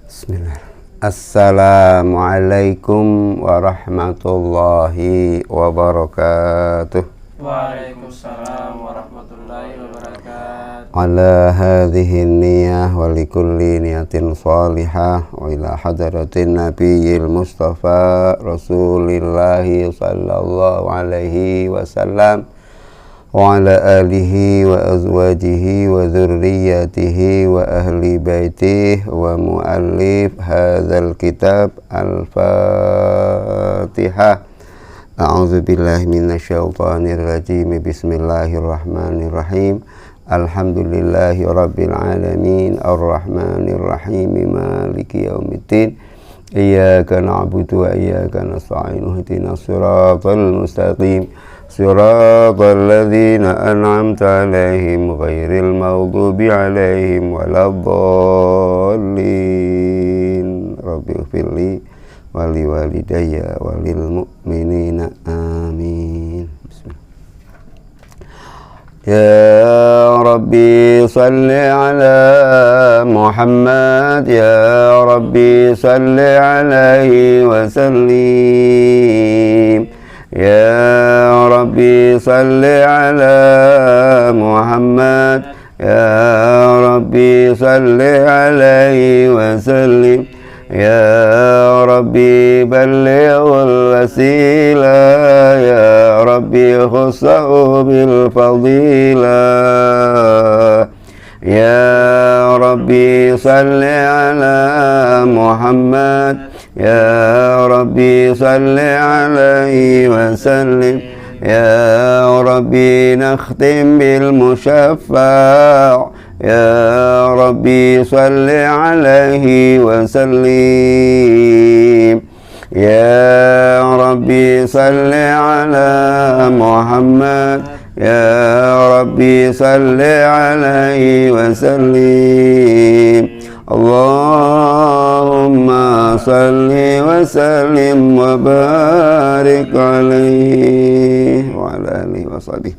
Bismillah. Assalamualaikum warahmatullahi wabarakatuh. Waalaikumsalam warahmatullahi wabarakatuh. Ala hadhihi niyah wa likulli niyatin salihah wa ila hadratin nabiyil mustafa rasulillahi sallallahu alaihi wasallam wa ala alihi wa azwajihi wa dhurriyyatihi wa ahli baitihi wa muallif hadzal kitab al-Fatihah. A'udzu billahi minasyaitonir rajim. Bismillahirrahmanirrahim. Alhamdulillahi rabbil alamin arrahmanir rahim maliki yaumiddin. Iyyaka na'budu wa iyyaka nasta'in ihdinas siratal mustaqim. Siratal ladzina an'amta 'alaihim ghairil maghdubi 'alaihim waladdallin. Rabbighfirli wa liwalidayya wa lil mu'minina amin. Ya Rabbi salli ala Muhammad, ya Rabbi salli alaihi wa sallim. Ya Rabbi salli ala Muhammad, ya Rabbi salli alaihi wa sallim. Ya Rabbi ballighul wasilah, ya Rabbi khussahu bil fadilah. Ya Rabbi salli ala Muhammad, ya Rabbi salli alaihi wa sallim. Ya Rabbi nakhtim bil musyaffa', ya Rabbi salli alaihi wa sallim. Ya Rabbi salli ala Muhammad, ya Rabbi salli alaihi wa sallim. Allahumma salli wa sallim wa barik alaihi wa ala alihi wa sahbihi.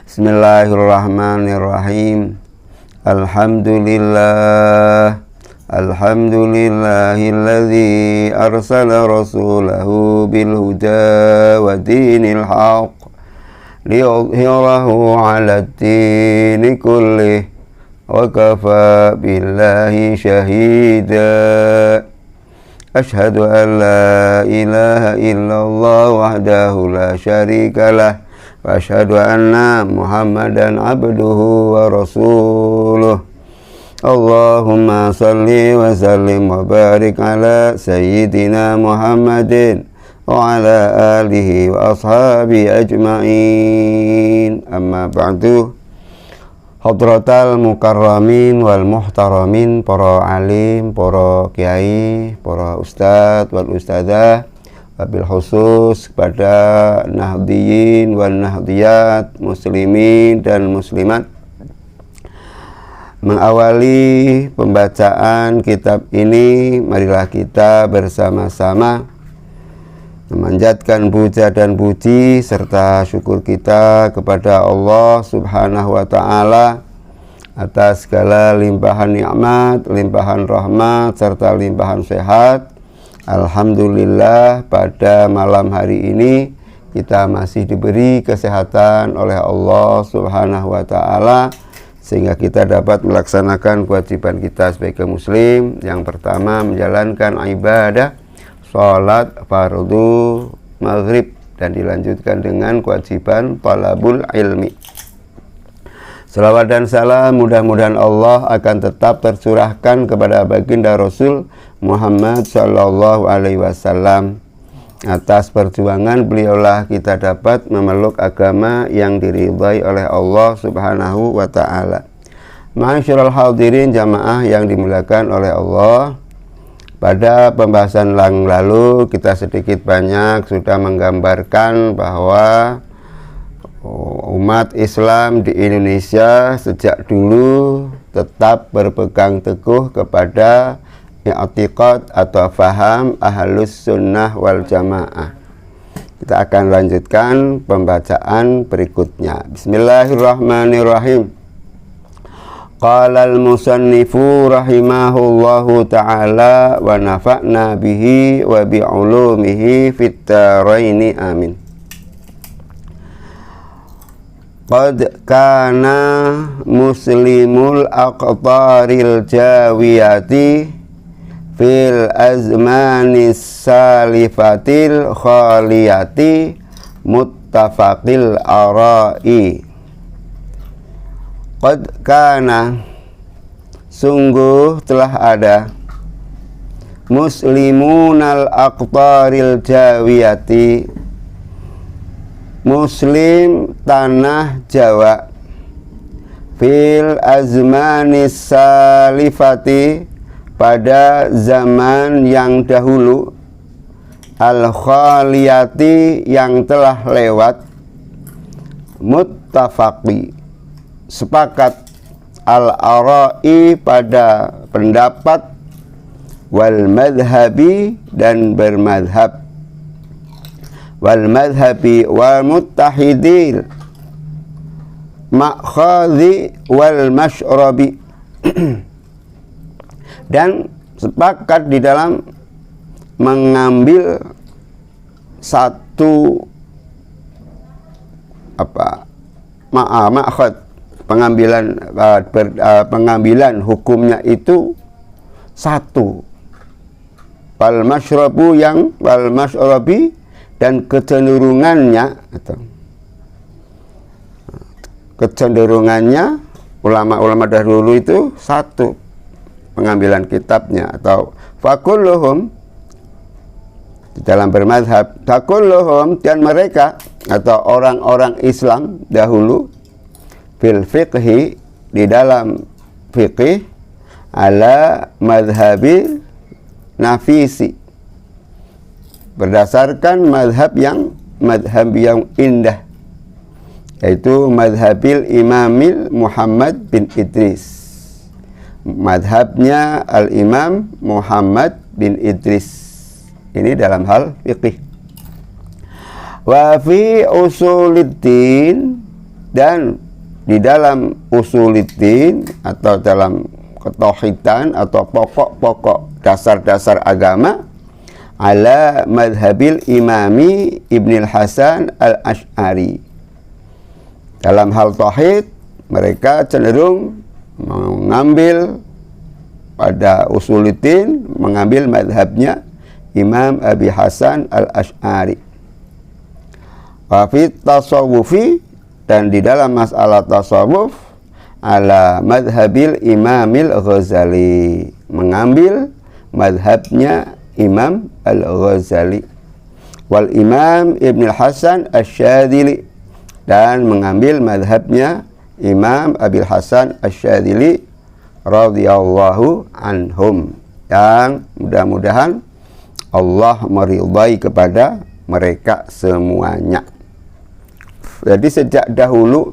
Bismillahirrahmanirrahim. Alhamdulillah, alhamdulillahilladzi arsala rasulahu bil huda wa dinil haqq liyudhhirahu 'ala ad-dini kullih wa kafa billahi shahida. Ashhadu an la ilaha illallah wahdahu la syarika lah wa ashhadu anna Muhammadan abduhu wa rasuluh. Allahumma salli wa sallim wa barik ala sayyidina Muhammadin wa ala alihi wa ashabi ajma'in. Amma ba'du. Hadratal mukarramin wal muhtaramin, para alim, para kiai, para ustadz wal ustadzah, wabil khusus kepada nahdiyin wal nahdiyat, muslimin dan muslimat. Mengawali pembacaan kitab ini, marilah kita bersama-sama memanjatkan puja dan puji serta syukur kita kepada Allah Subhanahu wa ta'ala atas segala limpahan nikmat, limpahan rahmat serta limpahan sehat. Alhamdulillah, pada malam hari ini kita masih diberi kesehatan oleh Allah Subhanahu wa ta'ala sehingga kita dapat melaksanakan kewajiban kita sebagai muslim. Yang pertama, menjalankan ibadah sholat fardu maghrib dan dilanjutkan dengan kewajiban talabul ilmi. Salawat dan salam mudah-mudahan Allah akan tetap tercurahkan kepada baginda Rasul Muhammad sallallahu alaihi wasallam. Atas perjuangan beliaulah kita dapat memeluk agama yang diridhai oleh Allah Subhanahu wa ta'ala. Ma'asyiral hadirin jamaah yang dimuliakan oleh Allah. Pada pembahasan yang lalu kita sedikit banyak sudah menggambarkan bahwa umat Islam di Indonesia sejak dulu tetap berpegang teguh kepada i'tiqad atau faham ahlus sunnah wal jamaah. Kita akan lanjutkan pembacaan berikutnya. Bismillahirrahmanirrahim. Qala al-musannifu rahimahullahu ta'ala wa nafa'na bihi wa bi'ulumihi fit taraini amin. Qad kana muslimul aqtaril jawiyati fil azmanis salifatil khaliyati muttafaqil arai. Qad kana, sungguh telah ada, muslimunal aqtaril jawiyati, muslim tanah Jawa, fil azmanis salifati, pada zaman yang dahulu, al khaliyati, yang telah lewat, muttafaqi, sepakat, al-arai, pada pendapat, wal madhabi, dan bermadhab, wal madhabi wal muttahidil ma'khadhi wal mashrabi dan sepakat di dalam mengambil satu ma'khad, pengambilan hukumnya itu satu, wal mashrabu, yang wal mashrabi, dan kecenderungannya, atau kecenderungannya ulama-ulama dahulu itu satu pengambilan kitabnya, atau fakulluhum, di dalam bermadhab, fakulluhum, dan mereka atau orang-orang Islam dahulu, fil fiqhi, di dalam fiqih, ala madhabi nafisi, berdasarkan madhab yang indah, yaitu madhabil imamil Muhammad bin Idris, madhabnya al-imam Muhammad bin Idris. Ini dalam hal fiqih. Wa fi usuliddin, dan di dalam usuliddin, atau dalam ketauhidan atau pokok-pokok dasar-dasar agama, ala madhabil imami Ibnul Hasan al-Ash'ari. Dalam hal tauhid, mereka cenderung mengambil pada usuluddin, mengambil madhabnya Imam Abi Hasan al-Ash'ari. Wa fit tasawufi, dan di dalam masalah tasawuf, ala madhabil imamil Ghazali, mengambil madhabnya Imam al-Ghazali, wal imam Ibnul Hasan al-Syadili, dan mengambil madhabnya Imam Abil Hasan al-Syadili radhiyallahu anhum, yang mudah-mudahan Allah meridai kepada mereka semuanya. Jadi sejak dahulu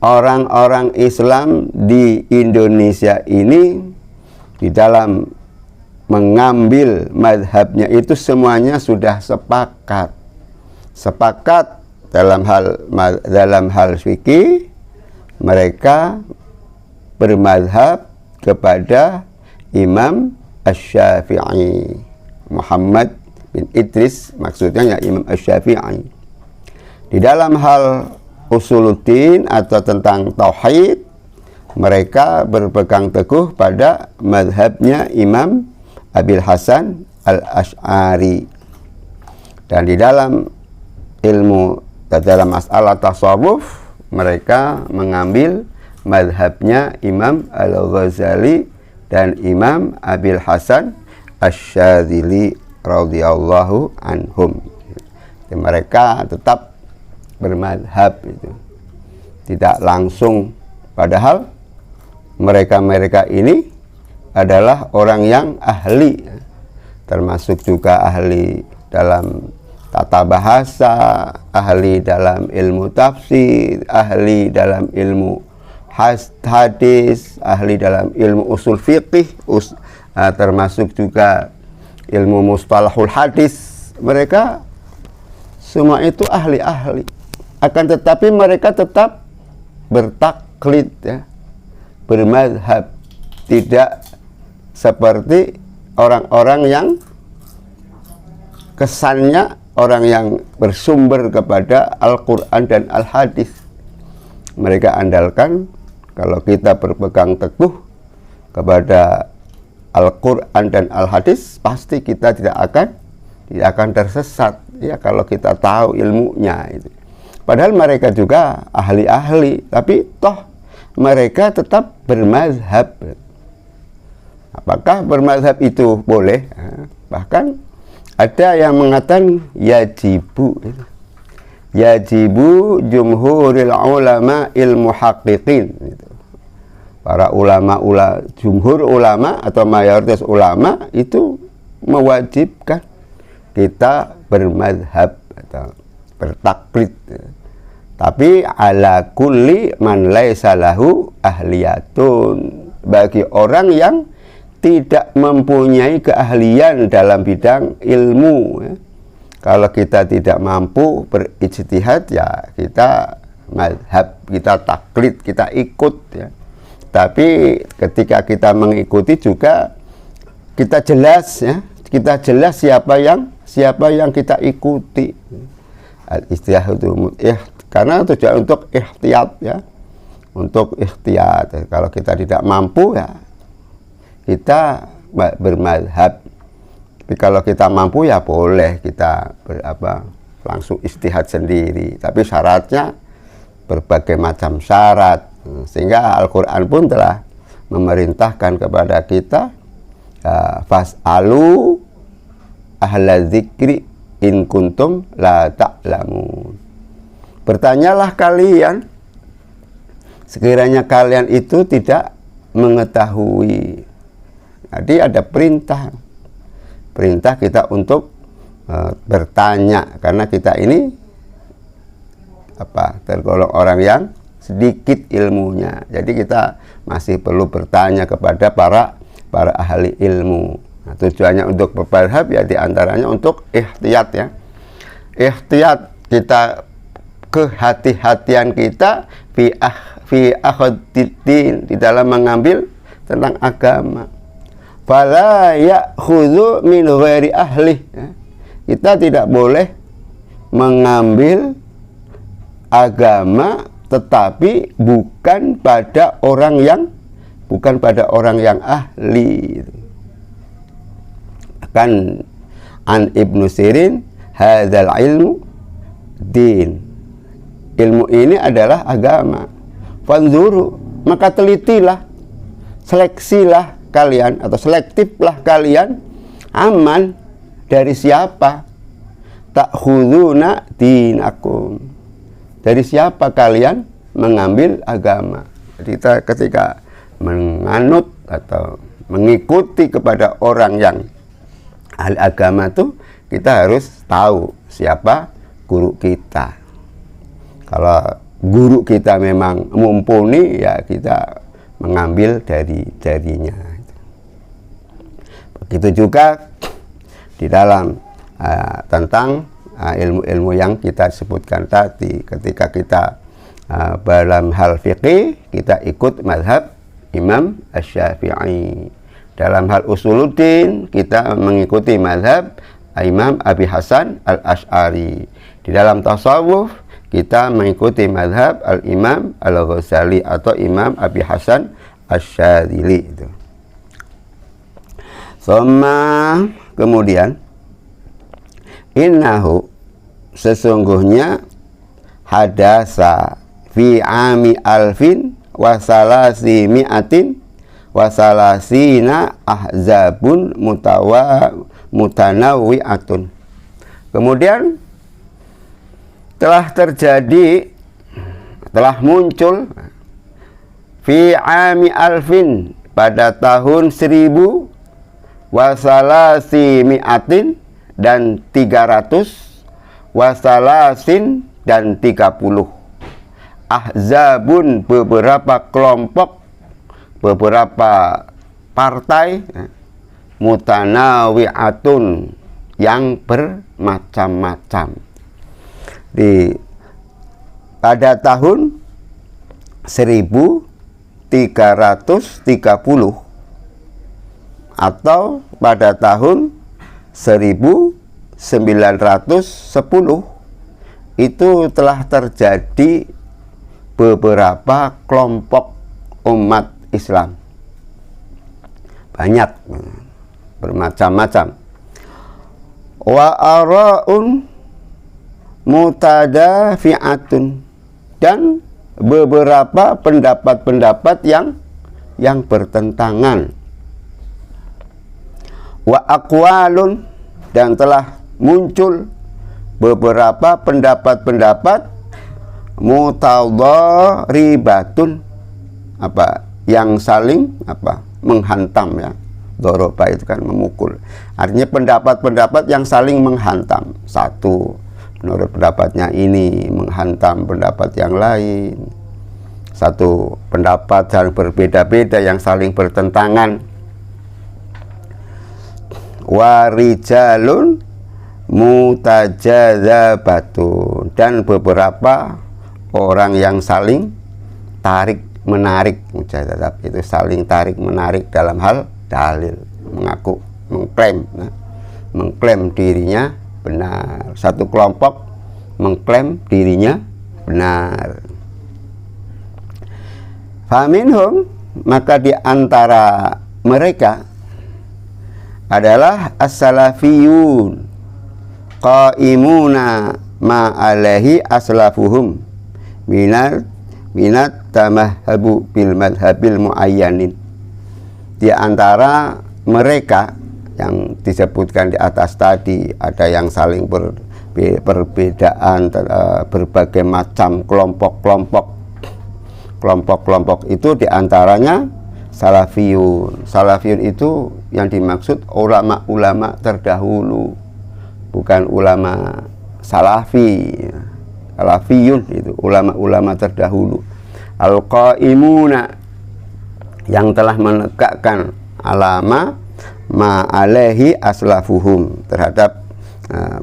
orang-orang Islam di Indonesia ini, di dalam mengambil madhabnya itu semuanya sudah sepakat dalam hal fikih, mereka bermadhab kepada Imam Asy-Syafi'i, Muhammad bin Idris, maksudnya ya Imam Asy-Syafi'i. Di dalam hal usuluddin atau tentang tauhid, mereka berpegang teguh pada madhabnya Imam Abil Hasan al-Ash'ari. Dan di dalam ilmu, dalam masalah tasawuf, mereka mengambil madhabnya Imam al-Ghazali dan Imam Abil Hasan al-Syadzili radhiyallahu anhum. Jadi mereka tetap bermadhab itu, tidak langsung, padahal mereka ini adalah orang yang ahli, termasuk juga ahli dalam tata bahasa, ahli dalam ilmu tafsir, ahli dalam ilmu hadis, ahli dalam ilmu usul fiqih, termasuk juga ilmu mustalahul hadis. Mereka semua itu ahli-ahli. Akan tetapi mereka tetap bertaklid, ya, bermadzhab, tidak seperti orang-orang yang kesannya orang yang bersumber kepada Al-Quran dan Al-Hadis. Mereka andalkan kalau kita berpegang teguh kepada Al-Quran dan Al-Hadis, pasti kita tidak akan tersesat ya, kalau kita tahu ilmunya itu. Padahal mereka juga ahli-ahli, tapi toh mereka tetap bermazhab. Apakah bermazhab itu boleh? Bahkan ada yang mengatakan yajibu. Yajibu jumhuril ulama ilmu haqiqin. Para jumhur ulama atau mayoritas ulama itu mewajibkan kita bermazhab atau bertaklid. Tapi ala kulli man laisa lahu ahliyatun, bagi orang yang tidak mempunyai keahlian dalam bidang ilmu. Kalau kita tidak mampu berijtihad, ya kita mazhab, kita taklid, kita ikut ya. Tapi ketika kita mengikuti juga kita jelas ya, kita jelas siapa yang kita ikuti. Al-ijtihad itu karena tujuan untuk ihtiyat ya, untuk ihtiyat. Kalau kita tidak mampu ya kita bermazhab. Tapi kalau kita mampu ya boleh kita langsung ijtihad sendiri. Tapi syaratnya berbagai macam syarat. Sehingga Al-Quran pun telah memerintahkan kepada kita fas'alu ahla dzikri in kuntum la ta'lamun. Bertanyalah kalian sekiranya kalian itu tidak mengetahui. Jadi ada perintah kita untuk bertanya, karena kita ini tergolong orang yang sedikit ilmunya. Jadi kita masih perlu bertanya kepada para ahli ilmu. Nah, tujuannya untuk bermazhab ya diantaranya untuk ihtiyat ya. Ihtiyat kita, kehati-hatian kita fi akhdiddin, di dalam mengambil tentang agama. Fala ya'khudhu min ghairi ahli. Kita tidak boleh mengambil agama tetapi bukan pada orang yang ahli. Kan an Ibnu Sirin, hadzal ilmu din. Ilmu ini adalah agama. Fanzuru, maka telitilah, seleksilah kalian atau selektiflah kalian, aman dari siapa, ta'khuduna dinakum, dari siapa kalian mengambil agama. Jadi kita ketika menganut atau mengikuti kepada orang yang ahli agama itu, kita harus tahu siapa guru kita. Kalau guru kita memang mumpuni, ya kita mengambil darinya. Begitu juga di dalam tentang ilmu-ilmu yang kita sebutkan tadi. Ketika kita dalam hal fikih, kita ikut mazhab Imam Asy-Syafi'i. Dalam hal usuluddin, kita mengikuti mazhab Imam Abi Hasan Al-Asy'ari. Di dalam tasawuf, kita mengikuti mazhab Al-Imam Al-Ghazali atau Imam Abi Hasan Asy-Syadzili itu. Kemudian innahu, sesungguhnya, hadasa fi ami alfin wasalasi mi'atin wasalasina ahzabun mutanawwi'atun. Kemudian telah muncul fi ami alfin, pada tahun 1000, wasalasi mi'atin, dan 300, wasalasin, dan 30, ahzabun, beberapa kelompok, beberapa partai, mutanawwi'atun, yang bermacam-macam. Pada tahun 1000 1330 atau pada tahun 1910 itu telah terjadi beberapa kelompok umat Islam, banyak, bermacam-macam. Wa ara'un mutadafi'atun, dan beberapa pendapat-pendapat yang bertentangan. Wa aqwalun, dan telah muncul beberapa pendapat-pendapat mutadharibatun, yang saling menghantam ya. Doroba itu kan memukul, artinya pendapat-pendapat yang saling menghantam. Satu menurut pendapatnya ini menghantam pendapat yang lain, satu pendapat yang berbeda-beda yang saling bertentangan. Warijalun mutajadzabatun, dan beberapa orang yang saling tarik menarik. Mujadzab itu saling tarik menarik dalam hal dalil, mengaku, mengklaim dirinya benar. Satu kelompok mengklaim dirinya benar. Faminhum, maka di antara mereka adalah as-salafiyun qaimuna ma alaihi aslafuhum minat tamahhabu bil madhabil muayyanin. Di antara mereka yang disebutkan di atas tadi, ada yang saling perbedaan, berbagai macam kelompok-kelompok itu diantaranya salafiyun. Salafiyun itu yang dimaksud ulama-ulama terdahulu, bukan ulama salafi. Salafiyun itu ulama-ulama terdahulu. Al-qaimuna, yang telah menegakkan alama ma'alehi aslafuhum, terhadap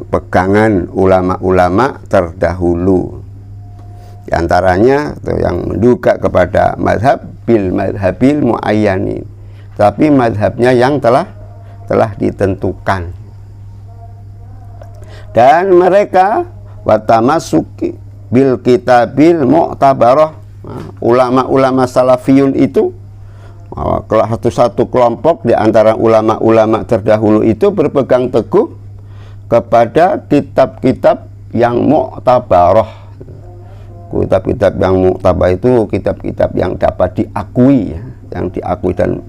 pegangan ulama-ulama terdahulu. Di antaranya yang menduga kepada madhab bil madhabil muayyani, tapi madhabnya yang telah ditentukan. Dan mereka watamasuki bil kitabil mu'tabarah. Ulama-ulama salafiyun itu, satu kelompok di antara ulama-ulama terdahulu itu berpegang teguh kepada kitab-kitab yang mu'tabarah. Kitab-kitab yang mu'tabar itu kitab-kitab yang dapat diakui, yang diakui, dan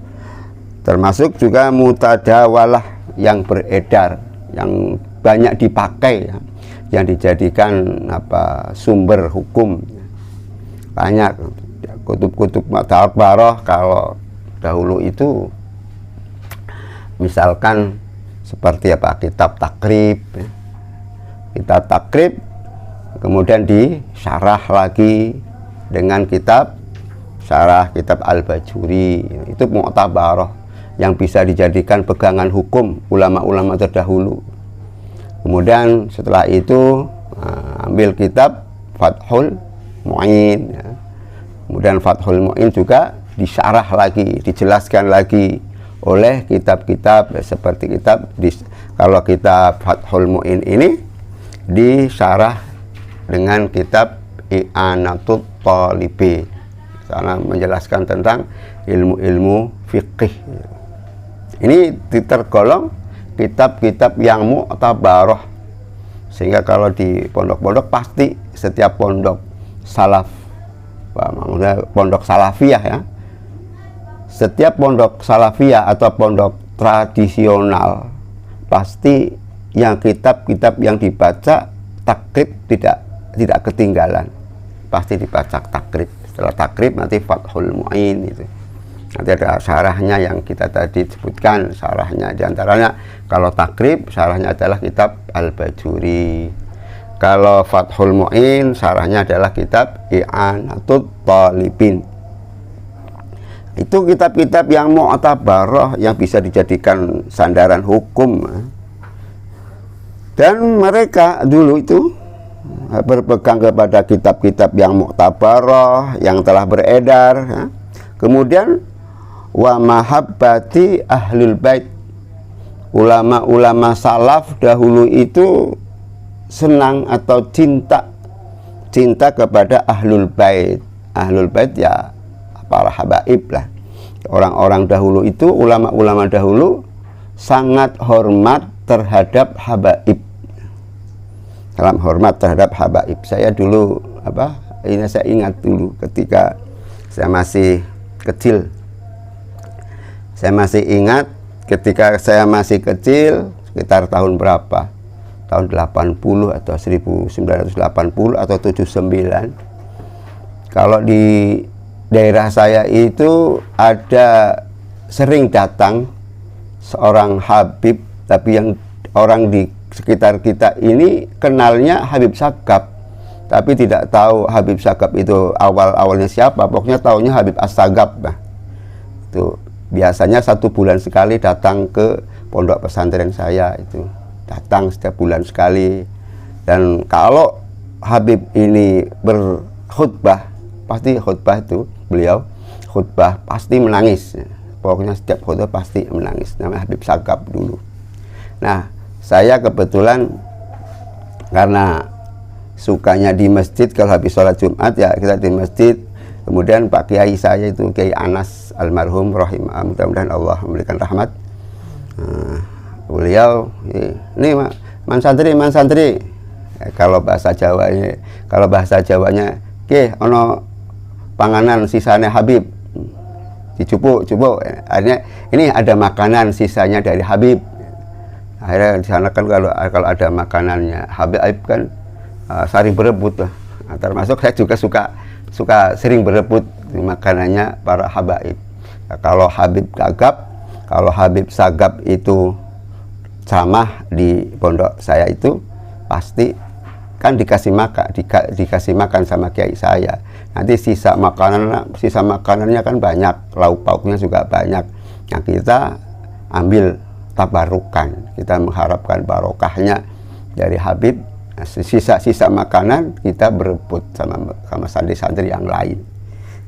termasuk juga mutadawalah, yang beredar, yang banyak dipakai, yang dijadikan sumber hukum. Banyak kutub-kutub mu'tabarah. Kalau dahulu itu misalkan seperti kitab takrib, kemudian disyarah lagi dengan syarah kitab Al-Bajuri. Itu mu'tabarah yang bisa dijadikan pegangan hukum ulama-ulama terdahulu. Kemudian setelah itu ambil kitab Fathul Mu'in, kemudian Fathul Mu'in juga disyarah lagi, dijelaskan lagi oleh kitab-kitab seperti kalau kitab Fathul Mu'in ini disyarah dengan kitab I'anatul Talibin, sana menjelaskan tentang ilmu-ilmu fikih. Ini tergolong kitab-kitab yang mu'tabarah, sehingga kalau di pondok-pondok pasti setiap pondok salaf, maksudnya pondok salafiyah ya, setiap pondok salafiyah atau pondok tradisional pasti yang kitab-kitab yang dibaca takrib tidak ketinggalan, pasti dibaca takrib. Setelah takrib nanti Fathul Mu'in, itu nanti ada syarahnya yang kita tadi sebutkan. Syarahnya diantaranya kalau takrib syarahnya adalah kitab Al-Bajuri, kalau Fathul Mu'in syarahnya adalah kitab I'anatul Talibin. Itu kitab-kitab yang mu'tabarah, yang bisa dijadikan sandaran hukum. Dan mereka dulu itu berpegang kepada kitab-kitab yang mu'tabarah, yang telah beredar, Kemudian wa mahabbati ahlul bait. Ulama-ulama salaf dahulu itu senang atau cinta kepada ahlul bait. Ahlul bait ya para habaib lah. Orang-orang dahulu itu, ulama-ulama dahulu sangat hormat terhadap habaib. Dalam hormat terhadap habaib. Saya dulu saya ingat dulu ketika saya masih kecil. Saya masih ingat ketika saya masih kecil, sekitar tahun berapa? Tahun 80 atau 1980 atau 79. Kalau di daerah saya itu ada sering datang seorang habib, tapi yang orang di sekitar kita ini kenalnya Habib Sagap, tapi tidak tahu Habib Sagap itu awalnya siapa. Pokoknya taunya Habib As-Sagap. Nah, itu biasanya 1 bulan sekali datang ke pondok pesantren saya, itu datang setiap bulan sekali. Dan kalau Habib ini berkhutbah, pasti khutbah itu beliau khutbah pasti menangis. Pokoknya setiap khutbah pasti menangis. Namanya Habib Sagap dulu. Nah, saya kebetulan karena sukanya di masjid, kalau habis sholat Jumat ya kita di masjid. Kemudian Pak Kiai saya itu Kiai Anas almarhum rahimah, mudah-mudahan Allah memberikan rahmat. Beliau ini man santri. Kalau bahasa Jawanya ke ono panganan sisanya Habib dicupuk. Akhirnya ini ada makanan sisanya dari Habib. Akhirnya di sana kan kalau ada makanannya Habib kan saling berebut lah. Termasuk saya juga suka sering berebut makanannya para habaib. Kalau Habib Sagap itu ceramah di pondok saya itu pasti kan dikasih makan sama kiai saya. Nanti sisa makanannya kan banyak, lauk pauknya juga banyak. Nah, kita ambil tabarukan, kita mengharapkan barokahnya dari Habib. Sisa makanan kita berebut sama santri-santri yang lain.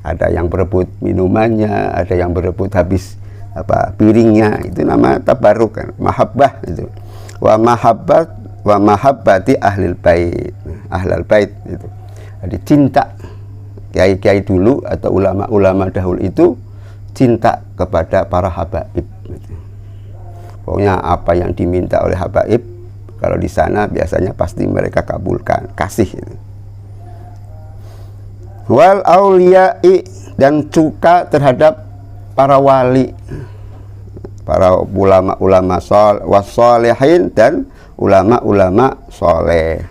Ada yang berebut minumannya, ada yang berebut habis piringnya. Itu nama tabarukan, mahabbah itu. Wa mahabbati ahlul bait. Ahlul bait itu. Jadi cinta kiai-kiai dulu atau ulama-ulama dahulu itu cinta kepada para habaib. Pokoknya apa yang diminta oleh habaib, kalau di sana biasanya pasti mereka kabulkan, kasih. Wal auliya'i, dan suka terhadap para wali, para ulama-ulama wassalihin dan ulama-ulama soleh.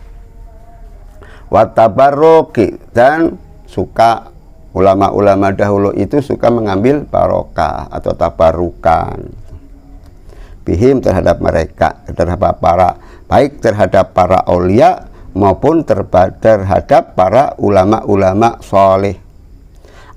Watabarruki, dan suka ulama-ulama dahulu itu suka mengambil barokah atau tabarukan bihim terhadap mereka, baik terhadap para aulia maupun terhadap para ulama-ulama soleh.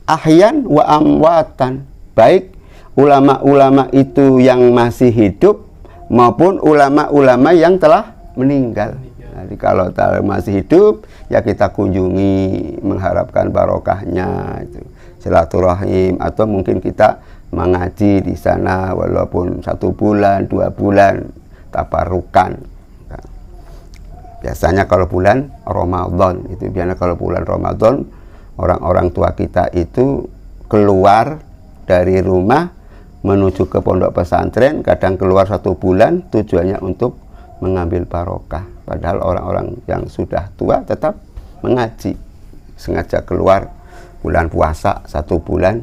Ahyan wa amwatan, baik ulama-ulama itu yang masih hidup maupun ulama-ulama yang telah meninggal. Jadi kalau masih hidup ya kita kunjungi, mengharapkan barokahnya, itu silaturahim, atau mungkin kita mengaji di sana walaupun 1 bulan 2 bulan tabarukan. Biasanya kalau bulan Ramadan itu, biasanya kalau bulan Ramadan orang-orang tua kita itu keluar dari rumah menuju ke pondok pesantren, kadang keluar 1 bulan tujuannya untuk mengambil barokah. Padahal orang-orang yang sudah tua tetap mengaji, sengaja keluar bulan puasa 1 bulan,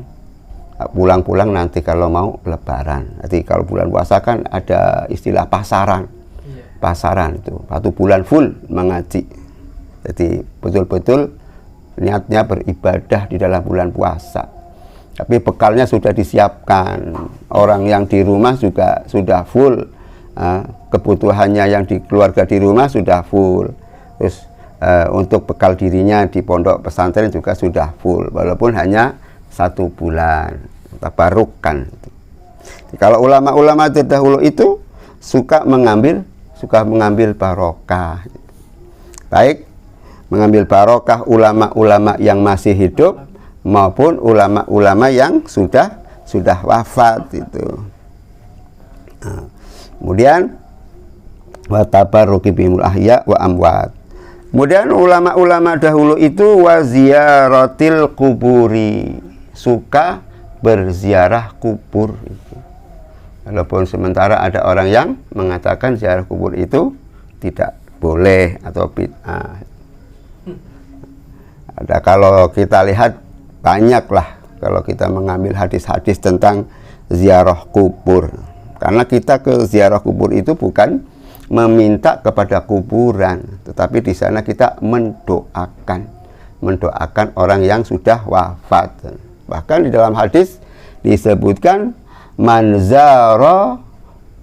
pulang-pulang nanti kalau mau lebaran. Nanti kalau bulan puasa kan ada istilah pasaran. Pasaran itu 1 bulan full mengaji. Jadi betul-betul niatnya beribadah di dalam bulan puasa. Tapi bekalnya sudah disiapkan. Orang yang di rumah juga sudah full. Kebutuhannya yang di keluarga di rumah sudah full. Terus untuk bekal dirinya di pondok pesantren juga sudah full, walaupun hanya 1 bulan. Tabarukan. Kalau ulama-ulama terdahulu itu suka mengambil barokah. Baik mengambil barokah ulama-ulama yang masih hidup maupun ulama-ulama yang sudah wafat itu. Nah, kemudian wa tabarruki bihimul ahya wa amwat. Kemudian ulama-ulama dahulu itu wa ziyaratil kuburi, suka berziarah kubur itu. Walaupun sementara ada orang yang mengatakan ziarah kubur itu tidak boleh atau bid'ah. Ada, kalau kita lihat banyaklah kalau kita mengambil hadis-hadis tentang ziarah kubur. Karena kita ke ziarah kubur itu bukan meminta kepada kuburan, tetapi di sana kita mendoakan orang yang sudah wafat. Bahkan di dalam hadis disebutkan man zara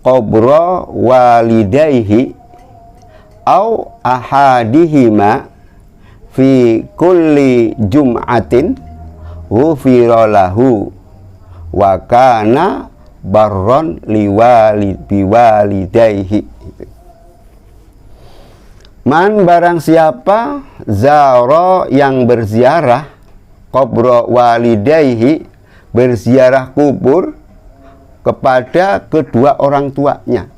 qabra walidayhi au ahadihima fi kulli jum'atin ghufira lahu wa kana barron biwalidayhi. Man barang siapa zara yang berziarah qabra walidayhi, berziarah kubur kepada kedua orang tuanya.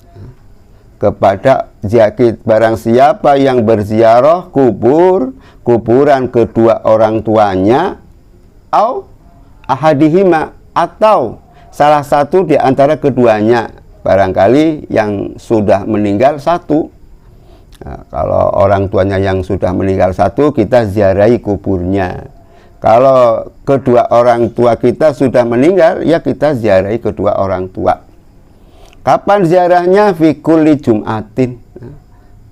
Kepada barang siapa yang berziarah kuburan kedua orang tuanya, au ahadihima, atau salah satu di antara keduanya, barangkali yang sudah meninggal satu. Nah, kalau orang tuanya yang sudah meninggal satu, kita ziarahi kuburnya. Kalau kedua orang tua kita sudah meninggal, ya kita ziarahi kedua orang tua. Kapan ziarahnya? Fi kulli jum'atin,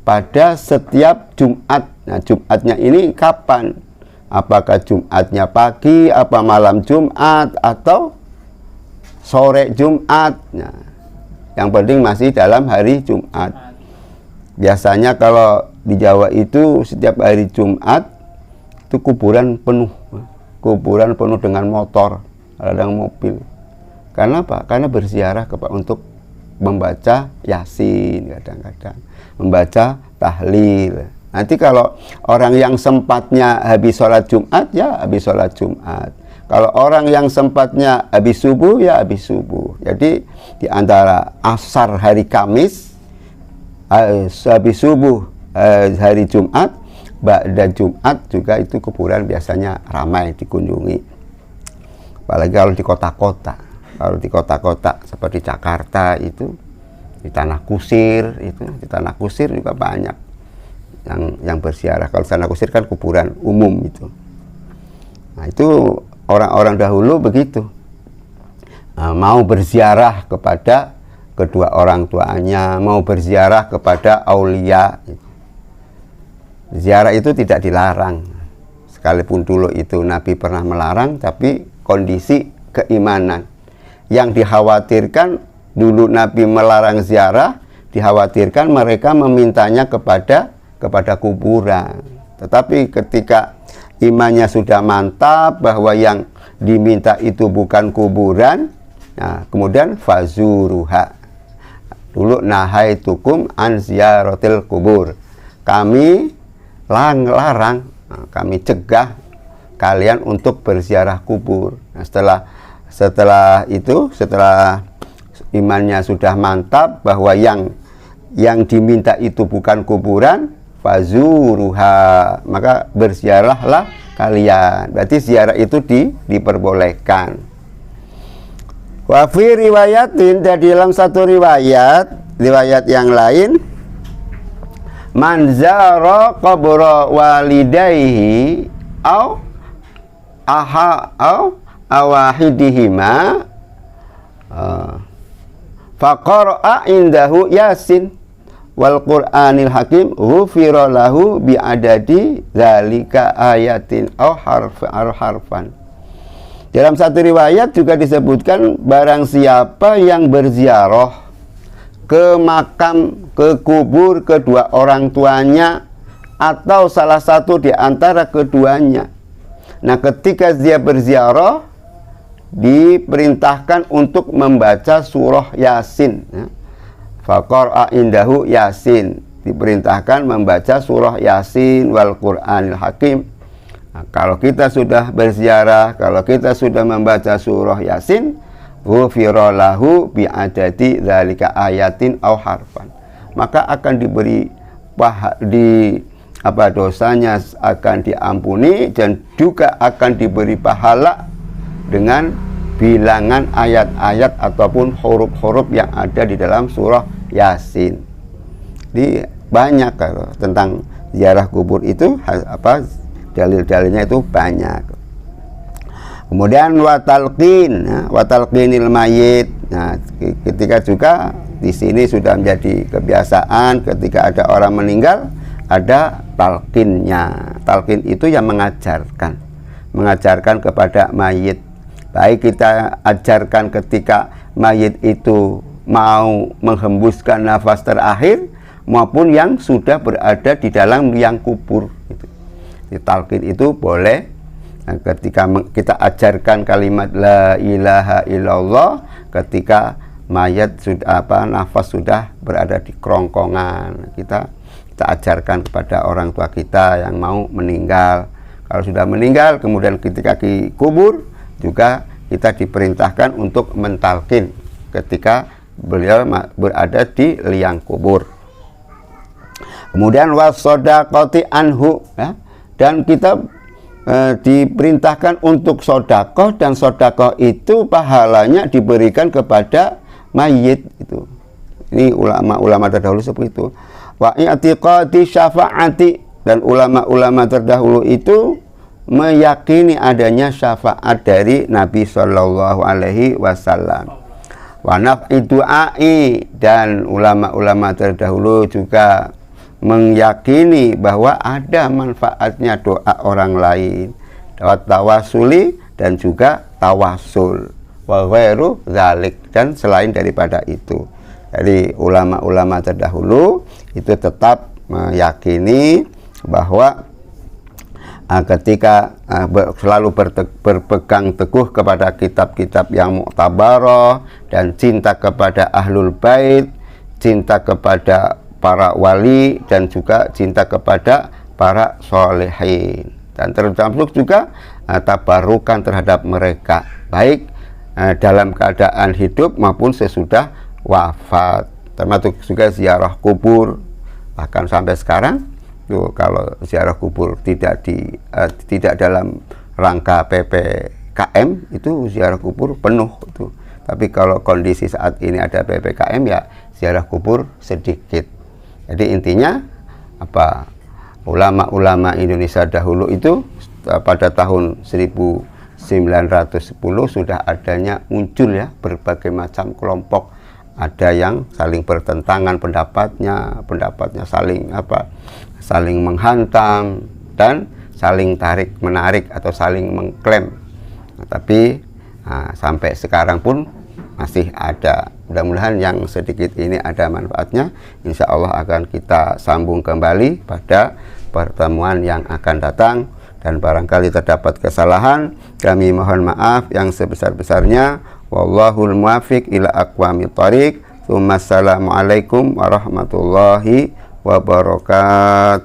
pada setiap Jumat. Nah, Jumatnya ini kapan? Apakah Jumatnya pagi, apa malam Jumat, atau sore Jumat? Nah, yang penting masih dalam hari Jumat. Biasanya kalau di Jawa itu setiap hari Jumat itu kuburan penuh dengan motor, kadang mobil. Karena apa? Karena berziarah untuk membaca Yasin, kadang-kadang membaca tahlil. Nanti kalau orang yang sempatnya habis sholat Jumat, ya habis sholat Jumat. Kalau orang yang sempatnya habis subuh, ya habis subuh. Jadi di antara asar hari Kamis, habis subuh hari Jumat, ba'da Jumat juga itu kuburan biasanya ramai dikunjungi. Apalagi kalau di kota-kota. Kalau di kota-kota seperti Jakarta itu, di Tanah Kusir juga banyak yang berziarah. Kalau Tanah Kusir kan kuburan umum itu. Nah, itu orang-orang dahulu begitu. Mau berziarah kepada kedua orang tuanya, mau berziarah kepada aulia. Ziarah itu tidak dilarang. Sekalipun dulu itu Nabi pernah melarang, tapi kondisi keimanan. Yang dikhawatirkan dulu Nabi melarang ziarah, dikhawatirkan mereka memintanya kepada kuburan. Tetapi ketika imannya sudah mantap bahwa yang diminta itu bukan kuburan, nah kemudian fazuruha. Dulu nahaitukum an ziyaratil kubur. Kami larang, kami cegah kalian untuk berziarah kubur. Nah, setelah imannya sudah mantap bahwa yang diminta itu bukan kuburan, fazuruha, maka berziarahlah kalian. Berarti ziarah itu diperbolehkan. Wa fi riwayatin, dan dalam satu riwayat yang lain, man zara qabra walidayhi au awahidihima faqara'a indahu Yasin wal Qur'anil Hakim ghufira lahu bi'adadi zalika ayatin aw harfan. Dalam satu riwayat juga disebutkan barang siapa yang berziarah ke makam, ke kubur kedua orang tuanya atau salah satu di antara keduanya. Nah, ketika dia berziarah diperintahkan untuk membaca surah Yasin. Faqara'a indahu Yasin, diperintahkan membaca surah Yasin wal Qur'anil Hakim. Nah, kalau kita sudah berziarah, kalau kita sudah membaca surah Yasin, ghufira lahu bi'adadi dzalika ayatin aw harfan, maka akan diberi dosanya akan diampuni, dan juga akan diberi pahala dengan bilangan ayat-ayat ataupun huruf-huruf yang ada di dalam surah Yasin. Jadi banyak kalau tentang ziarah kubur itu dalil-dalilnya itu banyak. Kemudian watalqinil mayit. Nah, ketika juga di sini sudah menjadi kebiasaan ketika ada orang meninggal ada talqinnya. Talqin itu yang mengajarkan kepada mayit. Baik kita ajarkan ketika mayit itu mau menghembuskan nafas terakhir maupun yang sudah berada di dalam liang kubur. Di talqin itu boleh. Nah, ketika kita ajarkan kalimat la ilaha illallah ketika mayat sudah nafas sudah berada di kerongkongan, kita ajarkan kepada orang tua kita yang mau meninggal. Kalau sudah meninggal kemudian ketika dikubur juga kita diperintahkan untuk mentalkin ketika beliau berada di liang kubur. Kemudian wasodaqati anhu, ya, dan kita diperintahkan untuk sodakoh, dan sodakoh itu pahalanya diberikan kepada mayit itu. Ini ulama-ulama terdahulu seperti itu. Wa i'tiqadi syafaati, dan ulama-ulama terdahulu itu meyakini adanya syafaat dari Nabi Shallallahu Alaihi Wasallam. Wa naf'i du'ai, dan ulama-ulama terdahulu juga meyakini bahwa ada manfaatnya doa orang lain, doa tawasuli dan juga tawasul, wa ghairu dzalik, dan selain daripada itu. Jadi ulama-ulama terdahulu itu tetap meyakini bahwa ketika selalu berpegang teguh kepada kitab-kitab yang mu'tabarah dan cinta kepada ahlul bait, cinta kepada para wali, dan juga cinta kepada para solehin, dan termasuk juga tabarukan terhadap mereka baik dalam keadaan hidup maupun sesudah wafat, termasuk juga ziarah kubur. Bahkan sampai sekarang tuh, kalau ziarah kubur tidak dalam rangka PPKM itu ziarah kubur penuh itu. Tapi kalau kondisi saat ini ada PPKM ya ziarah kubur sedikit. Jadi intinya ulama-ulama Indonesia dahulu itu pada tahun 1910 sudah adanya muncul ya berbagai macam kelompok. Ada yang saling bertentangan pendapatnya saling menghantam dan saling tarik menarik atau saling mengklaim. Tapi sampai sekarang pun masih ada. Mudah-mudahan yang sedikit ini ada manfaatnya. Insya Allah akan kita sambung kembali pada pertemuan yang akan datang, dan barangkali terdapat kesalahan kami mohon maaf yang sebesar-besarnya. Wallahul muwaffiq ila aqwamit thoriq. Assalamualaikum warahmatullahi wabarakatuh.